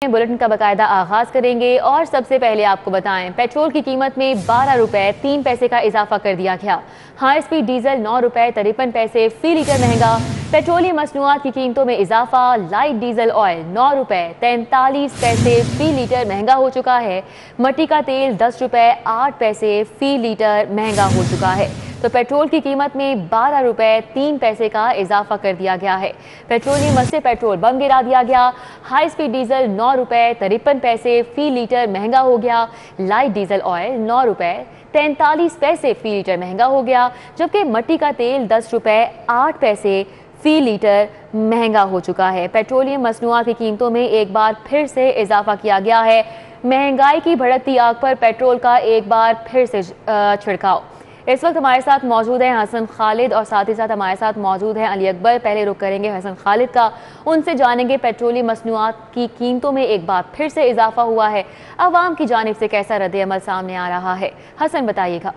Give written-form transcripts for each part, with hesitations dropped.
Bulletin का बाकायदा आगाज करेंगे और सबसे पहले आपको बताएं पेट्रोल की कीमत में 12 रुपए 3 पैसे का इजाफा कर दिया गया। हाई स्पीड डीजल 9 रुपए 53 पैसे फी लीटर महंगा। पेट्रोलियम मसनूआत की कीमतों में इजाफा। लाइट डीजल ऑयल 9 रुपए 43 पैसे फी लीटर महंगा हो चुका है। मट्टी का तेल 10 रुपए 8 पैसे फी लीटर महंगा हो चुका है। तो पेट्रोल की कीमत में 12 रुपए 3 पैसे का इजाफा कर दिया गया है। पेट्रोलियम से पेट्रोल बम गिरा दिया गया। हाई स्पीड डीजल 9 रुपए 53 पैसे फी लीटर महंगा हो गया। लाइट डीजल ऑयल 9 रुपए 43 पैसे फी लीटर महंगा हो गया, जबकि मट्टी का तेल 10 रुपए 8 पैसे फी लीटर महंगा हो चुका है। पेट्रोलियम मसनूआत की कीमतों में एक बार फिर से इजाफा किया गया है। महंगाई की भड़कती आग पर पेट्रोल का एक बार फिर से छिड़काव। इस वक्त हमारे साथ मौजूद हैं हसन खालिद और साथ ही साथ हमारे साथ मौजूद हैं अली अकबर। पहले रुख करेंगे हसन खालिद का, उनसे जानेंगे पेट्रोलियम मसनूआत की कीमतों में एक बार फिर से इजाफा हुआ है, अवाम की जानिब से कैसा रद्द अमल सामने आ रहा है। हसन बताइएगा।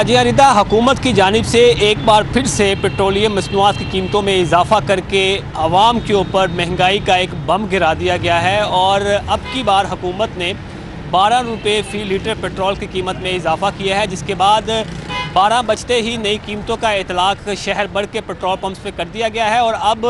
जी अनिता, हुकूमत की जानिब से एक बार फिर से पेट्रोलियम मसनूआत की कीमतों में इजाफा करके आवाम के ऊपर महंगाई का एक बम गिरा दिया गया है और अब की बार हुकूमत ने 12 रुपये फ़ी लीटर पेट्रोल की कीमत में इजाफा किया है, जिसके बाद 12 बजते ही नई कीमतों का इतलाक शहर भर के पेट्रोल पंप्स पे कर दिया गया है और अब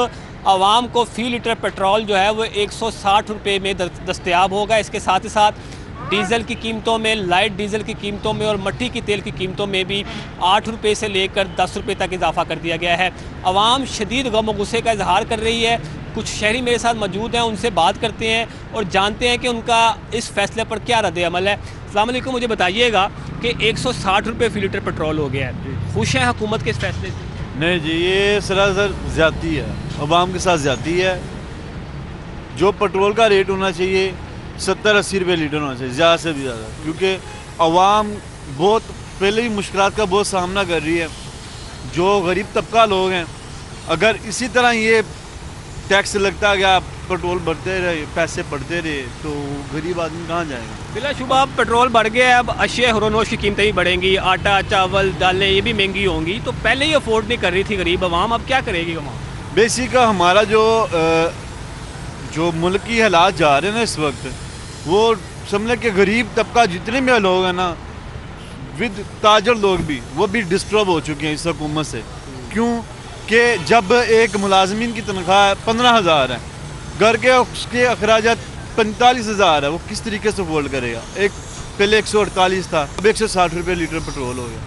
आवाम को फ़ी लीटर पेट्रोल जो है वो 160 रुपये में दस्तयाब होगा। इसके साथ ही साथ डीज़ल की कीमतों में, लाइट डीज़ल की कीमतों में और मट्टी की तेल की कीमतों में भी 8 रुपये से लेकर 10 रुपये तक इजाफा कर दिया गया है। आवाम शदीद गम और गुस्से का इजहार कर रही है। कुछ शहरी मेरे साथ मौजूद हैं, उनसे बात करते हैं और जानते हैं कि उनका इस फैसले पर क्या रद्द अमल है। अस्सलाम वालेकुम, मुझे बताइएगा कि 160 रुपये फ़ी लीटर पेट्रोल हो गया है, खुश हैं हुकूमत के इस फैसले से? नहीं जी, ये सरासर ज़्यादती है, अवाम के साथ ज़्यादती है। जो पेट्रोल का रेट होना चाहिए 70-80 रुपये लीटर होना चाहिए, ज़्यादा से भी ज़्यादा, क्योंकि अवाम बहुत पहले ही मुश्किलात का बहुत सामना कर रही है। जो गरीब तबका लोग हैं, अगर इसी तरह ये टैक्स लगता गया, पेट्रोल बढ़ते रहे, पैसे बढ़ते रहे, तो गरीब आदमी कहाँ जाएगा? बिलाशुबा पेट्रोल बढ़ गया है, अब अशिया हरोनोश की कीमतें भी बढ़ेंगी, आटा चावल दालें ये भी महंगी होंगी, तो पहले ही अफोर्ड नहीं कर रही थी गरीब अवाम, अब क्या करेगी अवाम? बेसिक हमारा जो मुल्क की हालात जा रहे हैं ना इस वक्त, वो समझ कि गरीब तबका जितने भी लोग हैं ना, विद ताजर लोग भी, वो भी डिस्टर्ब हो चुके हैं इस हुकूमत से। क्यों कि जब एक मुलाजमीन की तनख्वाह 15,000 है, घर के उसके अखराजात 45,000 है, वो किस तरीके से फोल्ड करेगा? एक पहले 148 था, अब 160 रुपये लीटर पेट्रोल हो गया।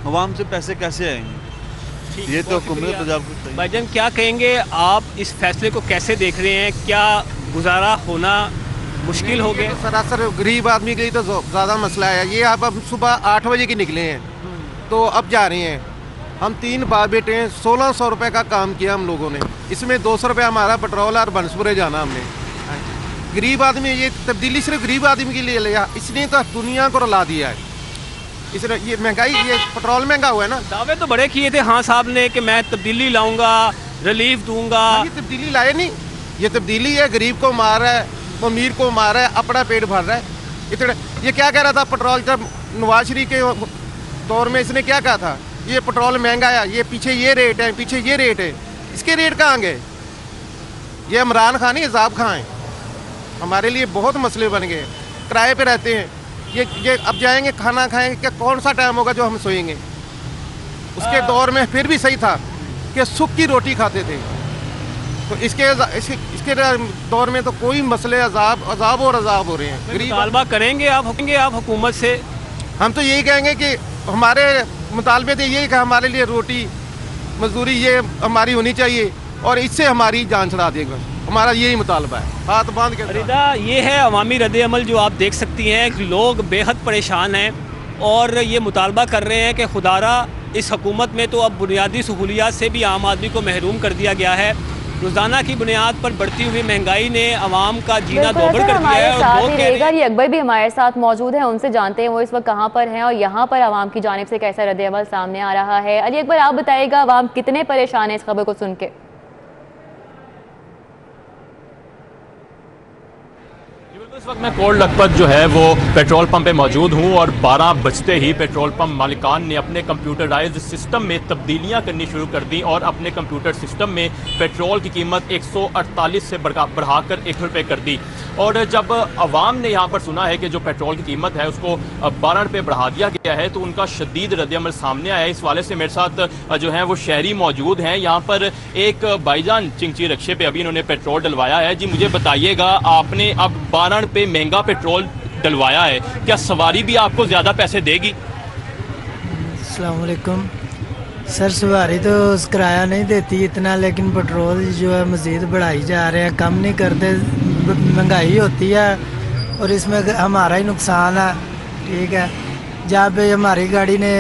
अवाम से पैसे कैसे आएंगे? ये तो हुकूमत। भाईजान क्या कहेंगे आप, इस फैसले को कैसे देख रहे हैं? क्या गुजारा होना मुश्किल हो गया? तो सरासर गरीब आदमी के लिए तो ज़्यादा मसला है। ये आप अब सुबह 8 बजे के निकले हैं तो अब जा रहे हैं। हम 3 बाप बेटे हैं, 1600 रुपये का काम किया हम लोगों ने, इसमें 200 रुपये हमारा पेट्रोल और बनसपुरे जाना हमने। गरीब आदमी, ये तब्दीली सिर्फ गरीब आदमी के लिए लिया, इसने तो दुनिया को रुला दिया है। इसलिए ये महंगाई, ये पेट्रोल महंगा हुआ है ना। दावे तो बड़े किए थे हाँ साहब ने कि मैं तब्दीली लाऊंगा, रिलीफ दूंगा। ये तब्दीली लाए नहीं, ये तब्दीली है, गरीब को मार रहा है, अमीर को मार रहा है, अपना पेट भर रहा है। इतने ये क्या कह रहा था पेट्रोल, जब नवाज शरीफ के दौर में इसने क्या कहा था, ये पेट्रोल महंगा है, ये पीछे ये रेट है, पीछे ये रेट है। इसके रेट कहाँ गए? ये इमरान खान ही हिसाब खाएँ, हमारे लिए बहुत मसले बन गए। किराए पे रहते हैं, ये अब जाएंगे खाना खाएंगे, क्या कौन सा टाइम होगा जो हम सोएंगे? उसके दौर में फिर भी सही था कि सुख की रोटी खाते थे, तो इसके दौर में तो कोई मसले अजाब और अजाब हो रहे हैं। गरीब मुतालबा करेंगे आप हुकूमत से? हम तो यही कहेंगे कि हमारे मुतालबे तो यही कि हमारे लिए रोटी मजदूरी ये हमारी होनी चाहिए और इससे हमारी जान छुड़ा देगा, हमारा यही मुतालबा है। हाथ बांध के रिदा, ये है अवामी रद्द अमल जो आप देख सकती हैं कि लोग बेहद परेशान हैं और ये मुतालबा कर रहे हैं कि खुदारा इस हुकूमत में तो अब बुनियादी सहूलियात से भी आम आदमी को महरूम कर दिया गया है। रोज़ाना की बुनियाद पर बढ़ती हुई महंगाई ने अवाम का जीना दोभर कर दिया है। और ये अकबर भी हमारे साथ मौजूद है, उनसे जानते हैं वो इस वक्त कहाँ पर हैं और यहाँ पर अवाम की जानिब से कैसा रद्द अमल सामने आ रहा है। अली अकबर, आप बताइएगा अवाम कितने परेशान है इस खबर को सुन के? इस वक्त मैं कोट लखपत जो है वो पेट्रोल पंप पे मौजूद हूँ और 12 बजते ही पेट्रोल पंप मालिकान ने अपने कंप्यूटराइज्ड सिस्टम में तब्दीलियाँ करनी शुरू कर दी और अपने कंप्यूटर सिस्टम में पेट्रोल की कीमत 148 से बढ़ाकर 1 रुपये कर दी। और जब अवाम ने यहाँ पर सुना है कि जो पेट्रोल की कीमत है उसको 12 रुपये बढ़ा दिया गया है तो उनका शदीद रद्दअमल सामने आया है। इस वाले से मेरे साथ जो है वो शहरी मौजूद हैं। यहाँ पर एक भाईजान चिंची रक्शे पे अभी इन्होंने पेट्रोल डलवाया है। जी मुझे बताइएगा, आपने अब 12 रुपये महंगा पेट्रोल डलवाया है, क्या सवारी भी आपको ज़्यादा पैसे देगी? अस्सलाम वालेकुम सर, सवारी तो किराया नहीं देती इतना, लेकिन पेट्रोल जो है मज़ीद बढ़ाई जा रहे हैं, कम नहीं करते। महंगाई होती है और इसमें हमारा ही नुकसान है। ठीक है, जहाँ पे हमारी गाड़ी ने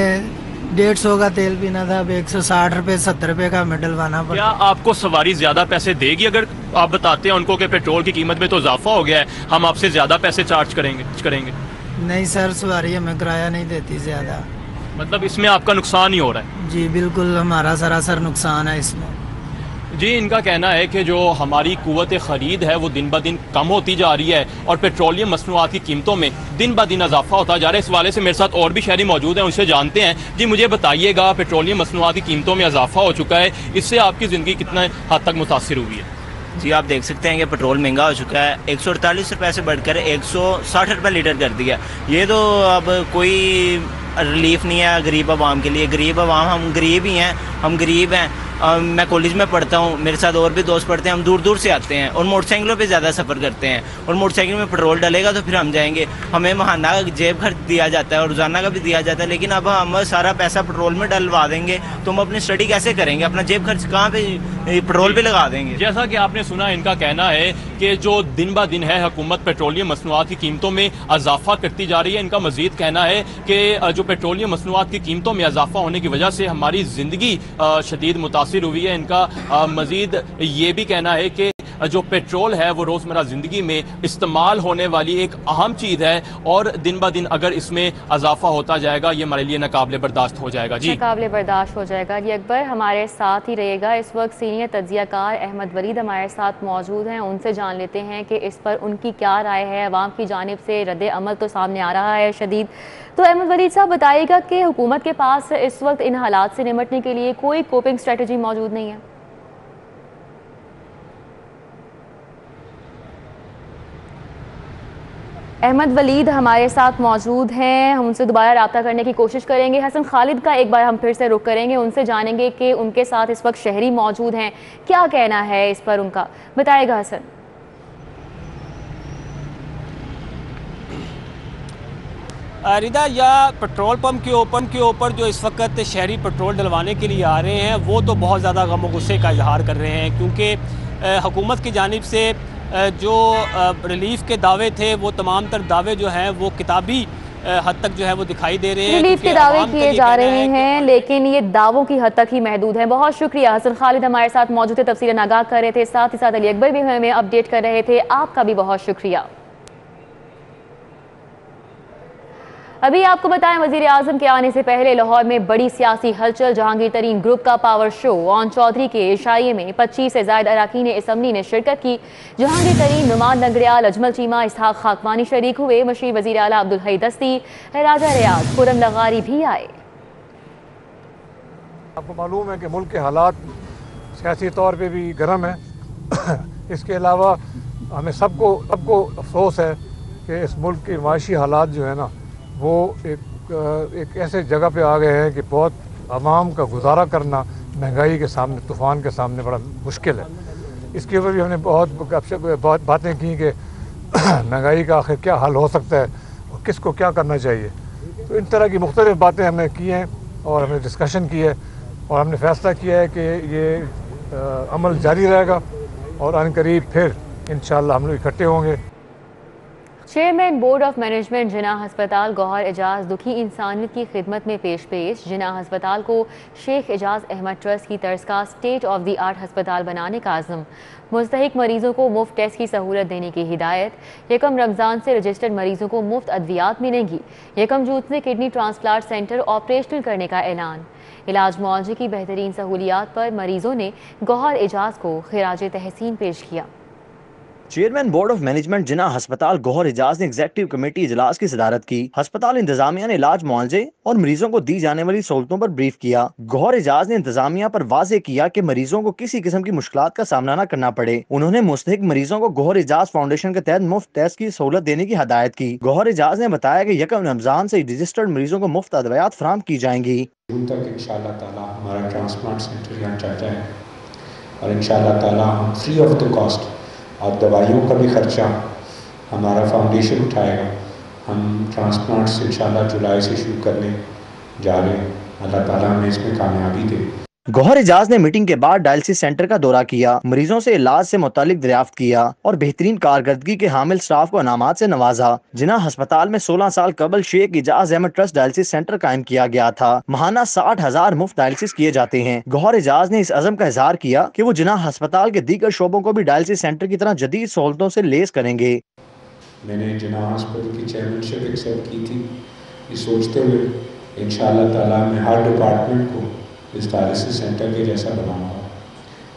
150 का तेल पीना था, अब 160 रुपये 70 रुपये का हमें डलवाना पड़ा। क्या आपको सवारी ज़्यादा पैसे देगी अगर आप बताते हैं उनको कि पेट्रोल की कीमत में तो इजाफा हो गया है, हम आपसे ज़्यादा पैसे चार्ज करेंगे? नहीं सर, सवारी हमें किराया नहीं देती ज़्यादा। मतलब इसमें आपका नुकसान ही हो रहा है? जी बिल्कुल, हमारा सरासर नुकसान है इसमें। जी, इनका कहना है कि जो हमारी कुव्वत ख़रीद है वो दिन ब दिन कम होती जा रही है और पेट्रोलियम मसनूआत की कीमतों में दिन ब दिन इजाफा होता जा रहा है। इस वाले से मेरे साथ और भी शहरी मौजूद हैं, उनसे जानते हैं। जी मुझे बताइएगा, पेट्रोलियम मसनूआत की कीमतों में इजाफा हो चुका है, इससे आपकी ज़िंदगी कितना हद तक मुतासिर हुई है? जी आप देख सकते हैं कि पेट्रोल महंगा हो चुका है, 148 रुपये से बढ़कर 160 रुपये लीटर कर दिया। ये तो अब कोई रिलीफ नहीं है गरीब आवाम के लिए। गरीब आवाम, हम गरीब ही हैं, हम गरीब हैं। मैं कॉलेज में पढ़ता हूँ, मेरे साथ और भी दोस्त पढ़ते हैं, हम दूर दूर से आते हैं और मोटरसाइकिलों पे ज़्यादा सफ़र करते हैं और मोटरसाइकिल में पेट्रोल डलेगा तो फिर हम जाएंगे। हमें महाना जेब खर्च दिया जाता है और रोज़ाना का भी दिया जाता है, लेकिन अब हम सारा पैसा पेट्रोल में डलवा देंगे तो हम अपनी स्टडी कैसे करेंगे? अपना जेब खर्च कहाँ पे पेट्रोल पे लगा देंगे? जैसा कि आपने सुना, इनका कहना है कि जो दिन ब दिन है हुकूमत पेट्रोलियम मसनूआत की कीमतों में इजाफा करती जा रही है। इनका मज़ीद कहना है कि जो पेट्रोलियम मसनूआत की कीमतों में इजाफा होने की वजह से हमारी ज़िंदगी शदीद मुतासिर हुई है। इनका मज़ीद ये भी कहना है कि जो पेट्रोल है वो रोज़मर्रा ज़िंदगी में इस्तेमाल होने वाली एक अहम चीज़ है और दिन ब दिन अगर इसमें इजाफा होता जाएगा ये हमारे लिए नाकाबिले बर्दाश्त हो जाएगा। जी नाकाबिले बर्दाश्त हो जाएगा। जी अकबर हमारे साथ ही रहेगा। इस वक्त सीनियर तज्जियाकार अहमद वलीद हमारे साथ मौजूद हैं, उनसे जान लेते हैं कि इस पर उनकी क्या राय है। अवाम की जानिब से रद्द अमल तो सामने आ रहा है शदीद। तो अहमद वलीद साहब बताइएगा कि हुकूमत के पास इस वक्त इन हालात से निपटने के लिए कोई कोपिंग स्ट्रेटजी मौजूद नहीं है? अहमद वलीद हमारे साथ मौजूद हैं, हम उनसे दोबारा रब्ता करने की कोशिश करेंगे। हसन खालिद का एक बार हम फिर से रुख करेंगे, उनसे जानेंगे कि उनके साथ इस वक्त शहरी मौजूद हैं, क्या कहना है इस पर उनका, बताएगा हसन। रिदा, या पेट्रोल पंप के ऊपर जो इस वक्त शहरी पेट्रोल डलवाने के लिए आ रहे हैं वो तो बहुत ज़्यादा गम गुस्से का इजहार कर रहे हैं, क्योंकि हुकूमत की जानिब से जो रिलीफ के दावे थे वो तमाम तर दावे जो हैं वो किताबी हद तक जो है वो दिखाई दे रहे हैं। रिलीफ के दावे किए जा रहे हैं लेकिन ये दावों की हद तक ही महदूद है। बहुत शुक्रिया। हसन खालिद हमारे साथ मौजूद थे, तफसीलन आगाह कर रहे थे, साथ ही साथ अली अकबर भी हमें अपडेट कर रहे थे। आपका भी बहुत शुक्रिया। अभी आपको बताएं, वजीर आजम के आने से पहले लाहौर में बड़ी सियासी हलचल। जहांगीर तरीन ग्रुप का पावर शो ऑन चौधरी के इशाइये में 25 से ज्यादा अरकान असम्बली ने शिरकत की। जहांगीर तरीन, नुमान नंगरियाल, अजमल चीमा, इसहाक खाकवानी शरीक हुए। मशीर वजीर आला अब्दुल हई दस्ती, राजा रियाज, खुरम लगारी भी आए। आपको मालूम है कि मुल्क के हालात सियासी तौर पर भी गर्म है। इसके अलावा हमें सबको अफसोस है कि इस मुल्क के माशी हालात जो है ना वो एक ऐसे जगह पे आ गए हैं कि बहुत आवाम का गुजारा करना महंगाई के सामने, तूफ़ान के सामने बड़ा मुश्किल है। इसके ऊपर भी हमने बहुत बातें की कि महंगाई का आखिर क्या हल हो सकता है और किसको क्या करना चाहिए। तो इन तरह की मुख्तलिफ बातें हमने की हैं और हमने डिस्कशन की है और हमने फ़ैसला किया है कि ये अमल जारी रहेगा और अनकरीब फिर इंशाअल्लाह हम लोग इकट्ठे होंगे। चेयरमैन बोर्ड ऑफ मैनेजमेंट जिन्ना हस्पताल गौहर एजाज दुखी इंसानियत की खिदमत में पेश। जिन्ना हस्पताल को शेख एजाज अहमद ट्रस्ट की तर्ज का स्टेट ऑफ द आर्ट हस्पताल बनाने का आज़म। मुस्तहिक मरीजों को मुफ्त टेस्ट की सहूलत देने की हिदायत। 1 रमज़ान से रजिस्टर्ड मरीजों को मुफ्त अद्वियात मिलेंगी। 1 जून से किडनी ट्रांसप्लांट सेंटर ऑपरेशनल करने का ऐलान। इलाज मुआवजे की बेहतरीन सहूलियात पर मरीजों ने गौहर एजाज को खिराज तहसीन पेश किया। چیئرمین بورڈ آف مینجمنٹ جناح ہسپتال گوہر اجاز نے ایگزیکٹو کمیٹی اجلاس کی صدارت کی۔ ہسپتال انتظامیہ نے علاج، معالجے اور مریضوں کو دی جانے والی سہولتوں پر بریف کیا۔ گوہر اجاز نے انتظامیہ پر واضح کیا کہ مریضوں کو کسی قسم کی مشکلات کا سامنا نہ کرنا پڑے۔ انہوں نے مستحق مریضوں کو گوہر اجاز فاؤنڈیشن کے تحت مفت ٹیسٹ کی سہولت دینے کی ہدایت کی۔ گوہر اجاز نے بتایا کہ 1 رمضان سے رجسٹرڈ مریضوں کو مفت ادویات فراہم کی جائیں گی۔ جون تک انشاءاللہ تعالی ہمارا ٹرانسپلانٹ سینٹر یہاں چل جائے اور انشاءاللہ تعالی ہم فری آف دا کاسٹ اور دوائیوں کا بھی خرچہ ہمارا فاؤنڈیشن اٹھائے گا۔ ہم ٹرانسپلانٹس انشاءاللہ جولائی سے شروع کرنے جا رہے ہیں۔ اللہ تعالیٰ ہمیں اس میں کامیابی دے۔ گوہر اجاز نے میٹنگ کے بعد ڈائلسس سینٹر کا دورہ کیا، مریضوں سے علاج سے متعلق دریافت کیا اور بہترین کارکردگی کے حامل سٹاف کو انعامات سے نوازا۔ جناح ہسپتال میں 16 سال قبل شیخ اجاز احمد ٹرسٹ ڈائلسس سینٹر قائم کیا گیا تھا۔ ماہانہ 60,000 مفت ڈائلسس کیے جاتے ہیں۔ گوہر اجاز نے اس عزم کا اظہار کیا کہ وہ جناح ہسپتال کے دیگر شعبوں کو بھی ڈائلسس سینٹر کی طرح جدید سہولتوں سے لیس کریں گے۔ میں نے جناح ہاسپٹل کی چیئرمین شپ ایکسیپٹ کی تھی، یہ سوچتے ہوئے انشاءاللہ تعالیٰ میں ہر ڈپارٹمنٹ کو اس ڈائلسس سینٹر کے جیسا بناؤں گا۔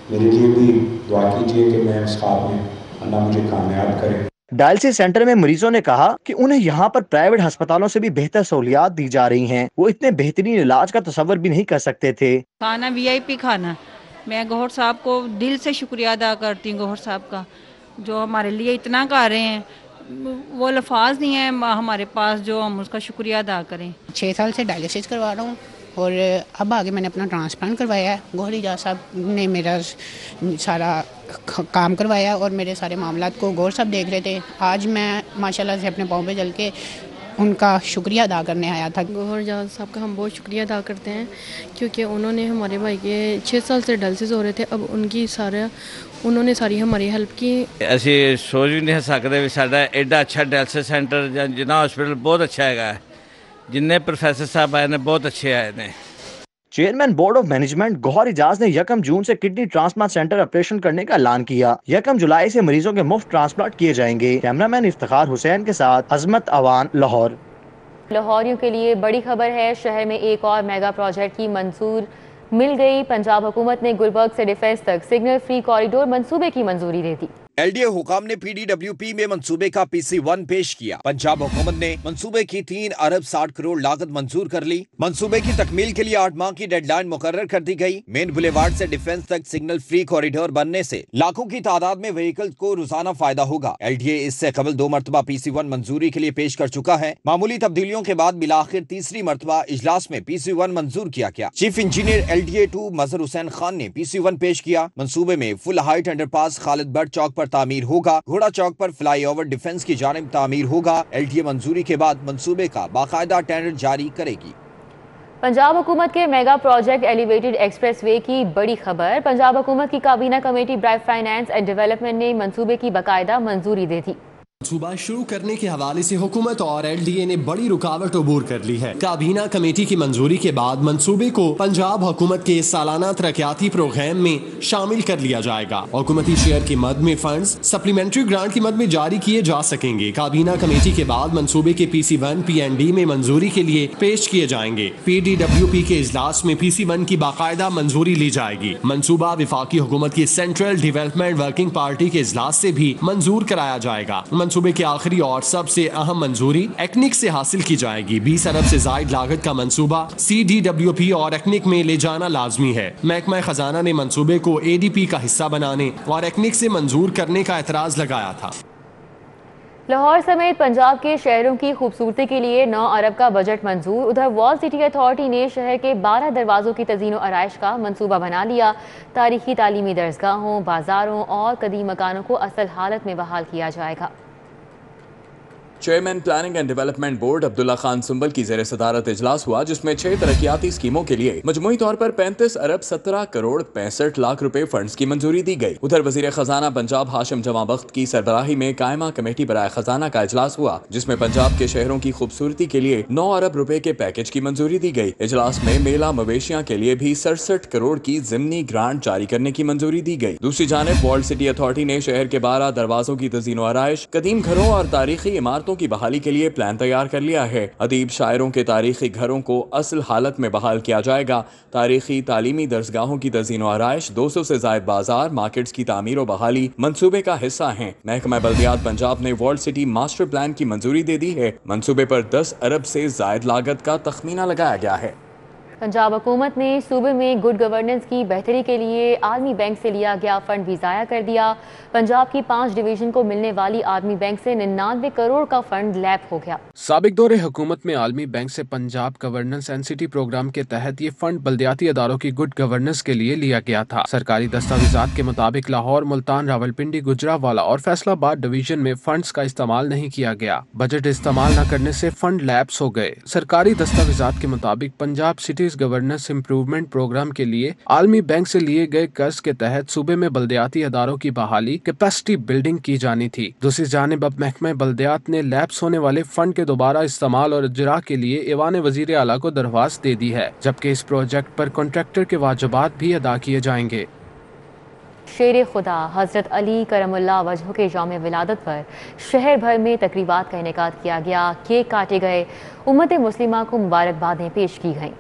میرے لیے بھی دعا کیجیے کہ میں اس خواب میں اللہ مجھے کامیاب کرے۔ ڈائلسس سینٹر میں مریضوں نے کہا کہ انہیں یہاں پر پرائیویٹ ہسپتالوں سے بھی بہتر سہولیات دی جا رہی ہیں، وہ اتنے بہترین علاج کا تصور بھی نہیں کر سکتے تھے۔ کھانا VIP کھانا، میں گوہر صاحب کو دل سے شکریہ ادا کرتی ہوں، گوہر صاحب کا جو ہمارے لیے اتنا کر رہے ہیں، وہ الفاظ نہیں ہیں ہمارے پاس جو ہم اس کا شکریہ ادا کریں۔ 6 سال سے ڈائلسس کروا رہا ہوں اور اب آگے میں نے اپنا ٹرانسپلانٹ کروایا ہے۔ گوہر اجاز صاحب نے میرا سارا کام کروایا اور میرے سارے معاملات کو گوہر صاحب دیکھ رہے تھے۔ آج میں ماشاءاللہ سے اپنے پاؤں پہ چل کے ان کا شکریہ ادا کرنے آیا تھا۔ گوہر اجاز صاحب کا ہم بہت شکریہ ادا کرتے ہیں کیونکہ انہوں نے ہمارے بھائی کے 6 سال سے ڈائلسس ہو رہے تھے، اب انہوں نے ساری ہماری ہیلپ کی۔ اسی سوچ بھی نہیں سکتے بھی ساڈا ایڈا اچھا ڈائلسس سینٹر جناح ہاسپٹل بہت اچھا ہے۔ جن پروفیسر صاحب آئے نے بہت اچھے آئے نے۔ چیئرمین بورڈ آف مینجمنٹ گوہر اجاز نے 1 جون سے کڈنی ٹرانسپلانٹ سینٹر آپریشن کرنے کا اعلان کیا۔ 1 جولائی سے مریضوں کے مفت ٹرانسپلانٹ کیے جائیں گے۔ کیمرامین افتخار حسین کے ساتھ عظمت اوان، لاہور۔ لاہوریوں کے لیے بڑی خبر ہے، شہر میں ایک اور میگا پروجیکٹ کی منظور مل گئی۔ پنجاب حکومت نے گلبرگ سے ڈیفنس تک سگنل فری کوریڈور منصوبے کی منظوری دے دی۔ LDA حکام نے PDWP میں منصوبے کا PC1 پیش کیا۔ پنجاب حکومت نے منصوبے کی 3 ارب 60 کروڑ لاگت منظور کر لی۔ منصوبے کی تکمیل کے لیے 8 ماہ کی ڈیڈ لائن مقرر کر دی گئی۔ مین بلیوارڈ سے ڈیفنس تک سگنل فری کوریڈور بننے سے لاکھوں کی تعداد میں وہیکل کو روزانہ فائدہ ہوگا۔ LDA اس سے قبل 2 مرتبہ PC1 منظوری کے لیے پیش کر چکا ہے۔ معمولی تبدیلیوں کے بعد بالآخر تیسری مرتبہ اجلاس میں PC1 منظور کیا گیا۔ Chief engineer LDA 2 Mazhar Hussain Khan نے PC1 پیش کیا۔ منصوبے میں full height underpass Khalid Butt Chowk پر تعمیر ہوگا۔ گھوڑا چوک پر فلائی اوور ڈیفنس کی جانب تعمیر ہوگا۔ LDA منظوری کے بعد منصوبے کا باقاعدہ ٹینڈر جاری کرے گی۔ پنجاب حکومت کے mega project elevated express way کی بڑی خبر، پنجاب حکومت کی کابینہ committee bright finance and development نے منصوبے کی باقاعدہ منظوری دے دی۔ منصوبہ شروع کرنے کے حوالے سے حکومت اور LDA نے بڑی رکاوٹ عبور کر لی ہے۔ کابینہ کمیٹی کی منظوری کے بعد منصوبے کو پنجاب حکومت کے سالانہ ترقیاتی پروگرام میں شامل کر لیا جائے گا۔ حکومتی شیئر کی مد میں فنڈز سپلیمنٹری گرانٹ کی مد میں جاری کیے جا سکیں گے۔ کابینہ کمیٹی کے بعد منصوبے کے PC1 PND میں منظوری کے لیے پیش کیے جائیں گے۔ PDWP کے اجلاس میں PC1 کی باقاعدہ منظوری لی جائے گی۔ منصوبہ وفاقی حکومت کی سینٹرل ڈیولپمنٹ ورکنگ پارٹی کے اجلاس سے بھی منظور کرایا جائے گا۔ منصوبے کی آخری اور سب سے اہم منظوری ایکنک سے حاصل کی جائے گی۔ 20 ارب سے زائد لاگت کا منصوبہ CDWP اور ایکنک میں لے جانا لازمی ہے۔ محکمہ خزانہ نے منصوبے کو ADP کا حصہ بنانے اور ایکنک سے منظور کرنے کا اعتراض لگایا تھا۔ لاہور سمیت پنجاب کے شہروں کی خوبصورتی کے لیے 9 ارب کا بجٹ منظور۔ ادھر وال سٹی اتھارٹی نے شہر کے 12 دروازوں کی تزئین و آرائش کا منصوبہ بنا لیا۔ تاریخی تعلیمی درسگاہوں، بازاروں اور قدیم مکانوں کو اصل حالت میں بحال کیا جائے گا۔ Chairman planning and development board Abdullah Khan Sumbal کی زیر صدارت اجلاس ہوا، جس میں 6 ترقیاتی اسکیموں کے لیے مجموعی طور پر 35 ارب 17 کروڑ 65 لاکھ روپے فنڈز کی منظوری دی گئی۔ ادھر وزیر خزانہ پنجاب ہاشم جمع بخت کی سربراہی میں قائمہ کمیٹی برائے خزانہ کا اجلاس ہوا، جس میں پنجاب کے شہروں کی خوبصورتی کے لیے 9 ارب روپے کے پیکج کی منظوری دی گئی۔ اجلاس میں میلہ مویشیاں کے لیے بھی 67 کروڑ کی ضمنی گرانٹ جاری کرنے کی منظوری دی گئی۔ دوسری جانب وال سٹی اتھارٹی نے شہر کے 12 دروازوں کی تزئین و آرائش، قدیم گھروں اور تاریخی عمارتوں عمارتوں کی بحالی کے لیے پلان تیار کر لیا ہے۔ ادیب شاعروں کے تاریخی گھروں کو اصل حالت میں بحال کیا جائے گا۔ تاریخی تعلیمی درسگاہوں کی تزئین و آرائش، 200 سے زائد بازار، مارکیٹس کی تعمیر و بحالی منصوبے کا حصہ ہیں۔ محکمہ بلدیات پنجاب نے ورلڈ سٹی ماسٹر پلان کی منظوری دے دی ہے۔ منصوبے پر 10 ارب سے زائد لاگت کا تخمینہ لگایا گیا ہے۔ پنجاب حکومت نے صوبے میں گڈ گورننس کی بہتری کے لیے عالمی بینک سے لیا گیا فنڈ بھی ضائع کر دیا۔ پنجاب کی 5 ڈویژن کو ملنے والی عالمی بینک سے 99 کروڑ کا فنڈ لیپ ہو گیا۔ سابق دور حکومت میں عالمی بینک سے Punjab governance and city programme کے تحت یہ فنڈ بلدیاتی اداروں کی گڈ گورننس کے لیے لیا گیا تھا۔ سرکاری دستاویزات کے مطابق لاہور، ملتان، راولپنڈی، گجرانوالہ اور فیصل آباد ڈویژن میں فنڈز کا استعمال نہیں کیا گیا۔ بجٹ استعمال نہ کرنے سے فنڈ لیپس ہو گئے۔ سرکاری دستاویزات کے مطابق Punjab cities governance improvement programme کے لیے عالمی بینک سے لیے گئے قرض کے تحت صوبے میں بلدیاتی اداروں کی بحالی، کیپیسٹی بلڈنگ کی جانی تھی۔ دوسری جانب اب محکمہ بلدیات نے لیپس ہونے والے فنڈ کے دوبارہ استعمال اور اجرا کے لیے ایوان وزیر اعلیٰ کو درخواست دے دی ہے، جبکہ اس پروجیکٹ پر کنٹریکٹر کے واجبات بھی ادا کیے جائیں گے۔ شیر خدا حضرت علی کرم اللہ وجہہ کے یوم ولادت پر شہر بھر میں تقریبات کا انعقاد کیا گیا، کیک کاٹے گئے، امت مسلمہ کو مبارکبادیں پیش کی گئیں۔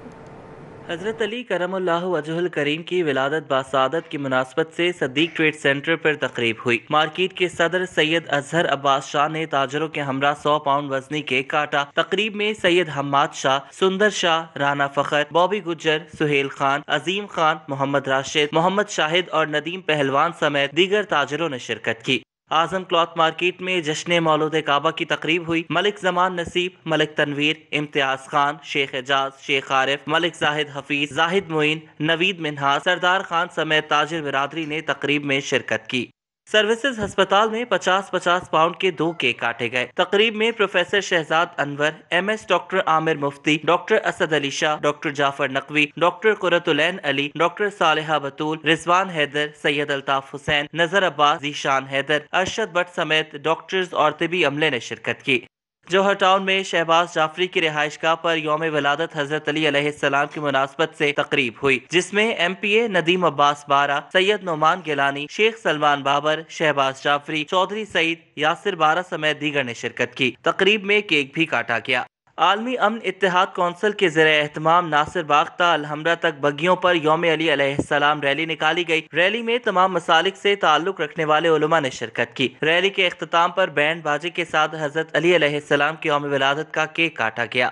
حضرت علی کرم اللہ وجہ الکریم کی ولادت باسعادت کی مناسبت سے صدیق ٹریڈ سینٹر پر تقریب ہوئی۔ مارکیٹ کے صدر سید اظہر عباس شاہ نے تاجروں کے ہمراہ 100 پاؤنڈ وزنی کیک کاٹا۔ تقریب میں سید حماد شاہ، سندر شاہ، رانا فخر، بابی گجر، سہیل خان، عظیم خان، محمد راشد، محمد شاہد اور ندیم پہلوان سمیت دیگر تاجروں نے شرکت کی۔ اعظم کلاتھ مارکیٹ میں جشن مولود کعبہ کی تقریب ہوئی۔ ملک زمان نصیب، ملک تنویر، امتیاز خان، شیخ اعجاز، شیخ عارف، ملک زاہد حفیظ، زاہد معین، نوید منہاس، سردار خان سمیت تاجر برادری نے تقریب میں شرکت کی۔ سروسز ہسپتال میں 50-50 پاؤنڈ کے 2 کیک کاٹے گئے۔ تقریب میں پروفیسر شہزاد انور، ایم ایس ڈاکٹر عامر مفتی، ڈاکٹر اسد علی شاہ، ڈاکٹر جعفر نقوی، ڈاکٹر قرۃ العین علی، ڈاکٹر صالحہ بطول، رضوان حیدر، سید الطاف حسین، نظر عباس، ذیشان حیدر، ارشد بٹ سمیت ڈاکٹرز اور طبی عملے نے شرکت کی۔ جوہر ٹاؤن میں شہباز جعفری کی رہائش گاہ پر یوم ولادت حضرت علی علیہ السلام کی مناسبت سے تقریب ہوئی، جس میں ایم پی اے ندیم عباس بارہ، سید نعمان گیلانی، شیخ سلمان بابر، شہباز جعفری، چودھری سعید، یاسر بارہ سمیت دیگر نے شرکت کی۔ تقریب میں کیک بھی کاٹا گیا۔ عالمی امن اتحاد کونسل کے زیر اہتمام ناصر باغ تا الحمرہ تک بگیوں پر یوم علی علیہ السلام ریلی نکالی گئی۔ ریلی میں تمام مسالک سے تعلق رکھنے والے علماء نے شرکت کی۔ ریلی کے اختتام پر بینڈ باجے کے ساتھ حضرت علی علیہ السلام کی یوم ولادت کا کیک کاٹا گیا۔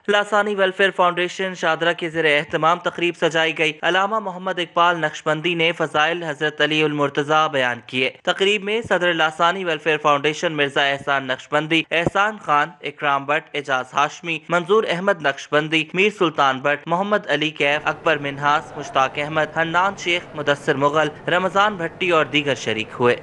لاسانی ویلفیئر فاؤنڈیشن شادرہ کے زیر اہتمام تقریب سجائی گئی۔ علامہ محمد اقبال نقشبندی نے فضائل حضرت علی المرتضیٰ بیان کیے۔ تقریب میں صدر لاسانی ویلفیئر فاؤنڈیشن مرزا احسان نقشبندی، احسان خان، اکرام بٹ، اعجاز ہاشمی، منظور احمد نقشبندی، میر سلطان بٹ، محمد علی کیف، اکبر منہاس، مشتاق احمد، حنان شیخ، مدثر مغل، رمضان بھٹی اور دیگر شریک ہوئے۔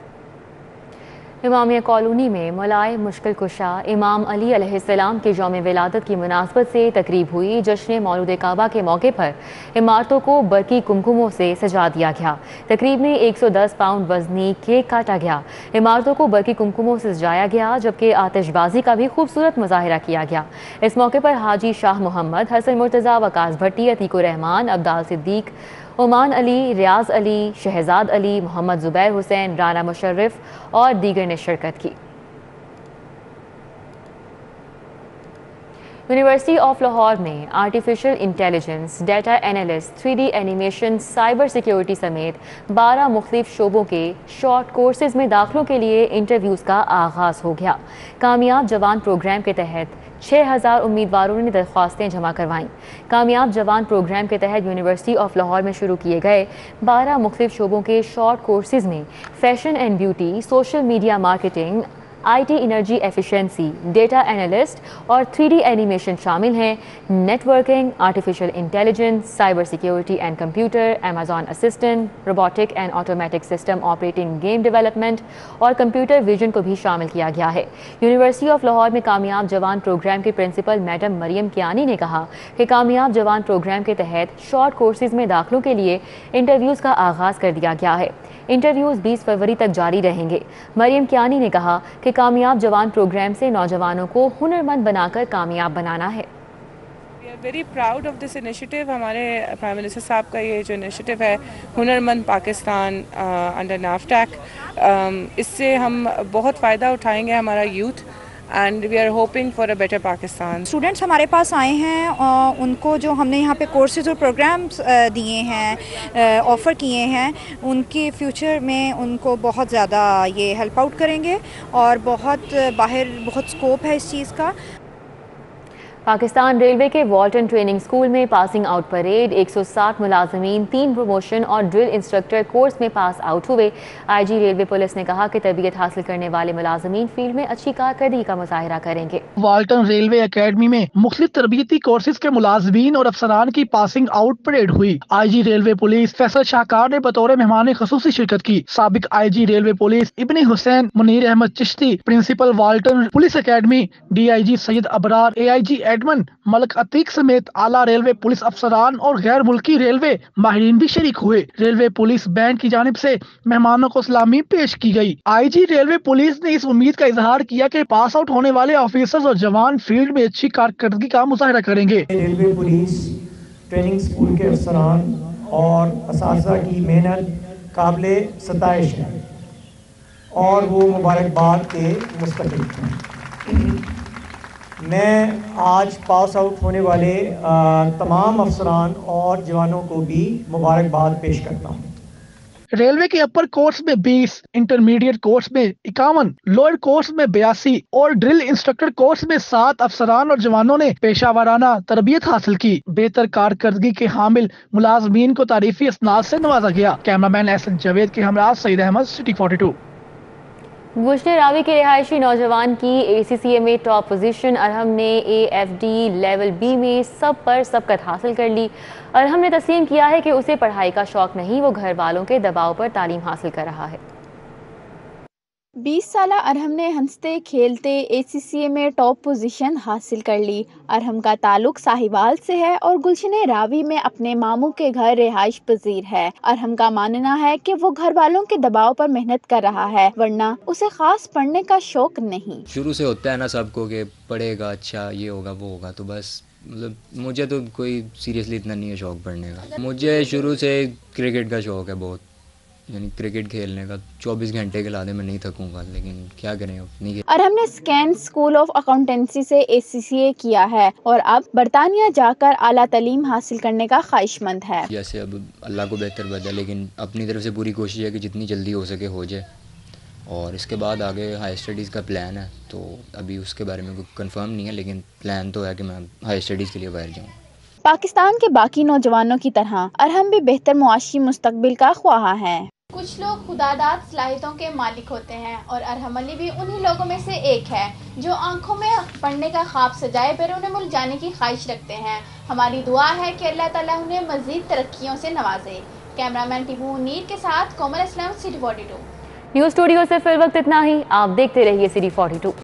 امامیہ کالونی میں ملائے مشکل کشا امام علی علیہ السلام کے یوم ولادت کی مناسبت سے تقریب ہوئی۔ جشن مولود کعبہ کے موقع پر عمارتوں کو برقی کمکموں سے سجا دیا گیا۔ تقریب میں 110 پاؤنڈ وزنی کیک کاٹا گیا۔ عمارتوں کو برقی کمکموں سے سجایا گیا، جبکہ آتش بازی کا بھی خوبصورت مظاہرہ کیا گیا۔ اس موقع پر حاجی شاہ محمد، حسن مرتضیٰ، وقاص بھٹی، عتیق الرحمان، عبدال صدیق، عمان علی، ریاض علی، شہزاد علی، محمد زبیر حسین، رانا مشرف اور دیگر نے شرکت کی۔ یونیورسٹی آف لاہور میں artificial intelligence, data analyst, 3D animation, cyber security سمیت 12 مختلف شعبوں کے شارٹ کورسز میں داخلوں کے لیے انٹرویوز کا آغاز ہو گیا۔ کامیاب جوان پروگرام کے تحت 6000 امیدواروں نے درخواستیں جمع کروائیں۔ کامیاب جوان پروگرام کے تحت یونیورسٹی آف لاہور میں شروع کیے گئے 12 مختلف شعبوں کے شارٹ کورسز میں fashion and beauty, social media marketing, IT energy efficiency, data analyst اور 3D اینیمیشن شامل ہیں۔ Networking, artificial intelligence, cyber security and computer, Amazon assistant, robotic and automatic system operating, game development اور computer vision کو بھی شامل کیا گیا ہے۔ یونیورسٹی آف لاہور میں کامیاب جوان پروگرام کے پرنسپل میڈم مریم کیانی نے کہا کہ کامیاب جوان پروگرام کے تحت شارٹ کورسز میں داخلوں کے لیے انٹرویوز کا آغاز کر دیا گیا ہے۔ انٹرویوز 20 فروری تک جاری رہیں گے۔ مریم کیانی نے کہا کہ کامیاب جوان پروگرام سے نوجوانوں کو ہنرمند بنا کر کامیاب بنانا ہے۔ Very proud of this initiative. ہمارے پرائم منسٹر صاحب کا یہ جو انیشیٹو ہے ہنرمند پاکستان انڈر نافٹیک، اس سے ہم بہت فائدہ اٹھائیں گے۔ ہمارا youth and we are hoping for a better Pakistan. Students हमारे पास आए हैं, उनको जो हमने यहाँ पे कोर्सेज और प्रोग्राम्स दिए हैं, ऑफ़र किए हैं, उनके फ्यूचर में उनको बहुत ज़्यादा ये हेल्प आउट करेंगे और बहुत बाहर बहुत स्कोप है इस चीज़ का. पाकिस्तान रेलवे के वॉल्टन ट्रेनिंग स्कूल में पासिंग आउट परेड 160 मुलाजमीन 3 प्रमोशन और ड्रिल इंस्ट्रक्टर कोर्स में पास आउट हुए. आईजी रेलवे पुलिस ने कहा कि तरबियत हासिल करने वाले मुलाजमीन फील्ड में अच्छी कारकर्दगी का मुजाहिरा करेंगे. वॉल्टन रेलवे एकेडमी में मुख्तलिफ तरबियती कोर्सेज के मुलाजमीन और अफसरान की पासिंग आउट परेड हुई. IG railway police Faisal Shahkar ने बतौर मेहमान खसूसी शिरकत की. साबिक IG railway police Ibne Hussain Munir Ahmed Chishti, principal Walton police academy, DIG Syed Abrar, AIG admin Malik Atiq समेत आला रेलवे पुलिस अफसरान और गैर मुल्की रेलवे माहिरीन भी शरीक हुए. रेलवे पुलिस बैंड की जानिब से मेहमानों को सलामी पेश की गई. आईजी रेलवे पुलिस ने इस उम्मीद का इजहार किया कि पास आउट होने वाले ऑफिसर्स और जवान फील्ड में अच्छी कारकर्दगी का मुजाहिरा करेंगे. रेलवे पुलिस ट्रेनिंग स्कूल के अफसरान और असातिज़ा की मेहनत काबिले सताइश है और वो मुबारकबाद के मुस्तहिक़ हैं. मैं आज पास आउट होने वाले तमाम अफसरान और जवानों को भी मुबारकबाद पेश करता हूँ. रेलवे के अपर कोर्स में 20, इंटरमीडिएट कोर्स में 51, लोअर कोर्स में 82 और ड्रिल इंस्ट्रक्टर कोर्स में 7 अफसरान और जवानों ने पेशावराना तरबियत हासिल की. बेहतर कारकर्दगी के हामिल मुलाजमीन को तारीफी असनाद से नवाजा गया. कैमरामैन एहसन जावेद के हमरा सईद अहमद, सिटी 42. गुलशन रावी के रिहायशी नौजवान की ACCA में टॉप पोजीशन. अरहम ने AFD लेवल B में सब पर सबकत हासिल कर ली. अरहम ने तस्लीम किया है कि उसे पढ़ाई का शौक नहीं, वो घर वालों के दबाव पर तालीम हासिल कर रहा है. 20 साला अरहम ने हंसते खेलते ACCA में टॉप पोजीशन हासिल कर ली. अरहम का ताल्लुक साहिवाल से है और गुलशन रावी में अपने मामू के घर रिहाइश पजीर है. अरहम का मानना है कि वो घर वालों के दबाव पर मेहनत कर रहा है, वरना उसे खास पढ़ने का शौक नहीं. शुरू से होता है ना सबको कि पढ़ेगा, अच्छा ये होगा वो होगा, तो बस मतलब मुझे तो कोई सीरियसली इतना नहीं है शौक पढ़ने का. मुझे शुरू से क्रिकेट का शौक है बहुत, यानी क्रिकेट खेलने का. 24 घंटे के लादे मैं नहीं थकूंगा, लेकिन क्या करें अब नहीं. अरहम ने स्कैन स्कूल ऑफ अकाउंटेंसी से ACCA किया है और अब बरतानिया जाकर आला तालीम हासिल करने का ख्वाहिशमंद है. जैसे अब अल्लाह को बेहतर बता, लेकिन अपनी तरफ से पूरी कोशिश है कि जितनी जल्दी हो सके हो जाए. और इसके बाद आगे हाई स्टडीज़ का प्लान है, तो अभी उसके बारे में कोई कंफर्म नहीं है, लेकिन प्लान तो है कि मैं हाई स्टडीज़ के लिए बाहर जाऊँ. पाकिस्तान के बाकी नौजवानों की तरह अरहम भी बेहतर मुआशी मुस्तकबिल का ख्वाहा है. कुछ लोग खुदादाद सलाहियतों के मालिक होते हैं और अरहम अली भी उन्हीं लोगों में से एक है जो आंखों में पढ़ने का ख्वाब सजाए बैरून मुल्क जाने की ख्वाहिश रखते हैं. हमारी दुआ है कि अल्लाह ताला उन्हें मजीद तरक्कियों से नवाजे. कैमरामैन टीबू मुनीर के साथ कोमल इस्लाम, सिटी 42. न्यूज़ स्टूडियो से फिर वक्त इतना ही. आप देखते रहिए सिटी 42.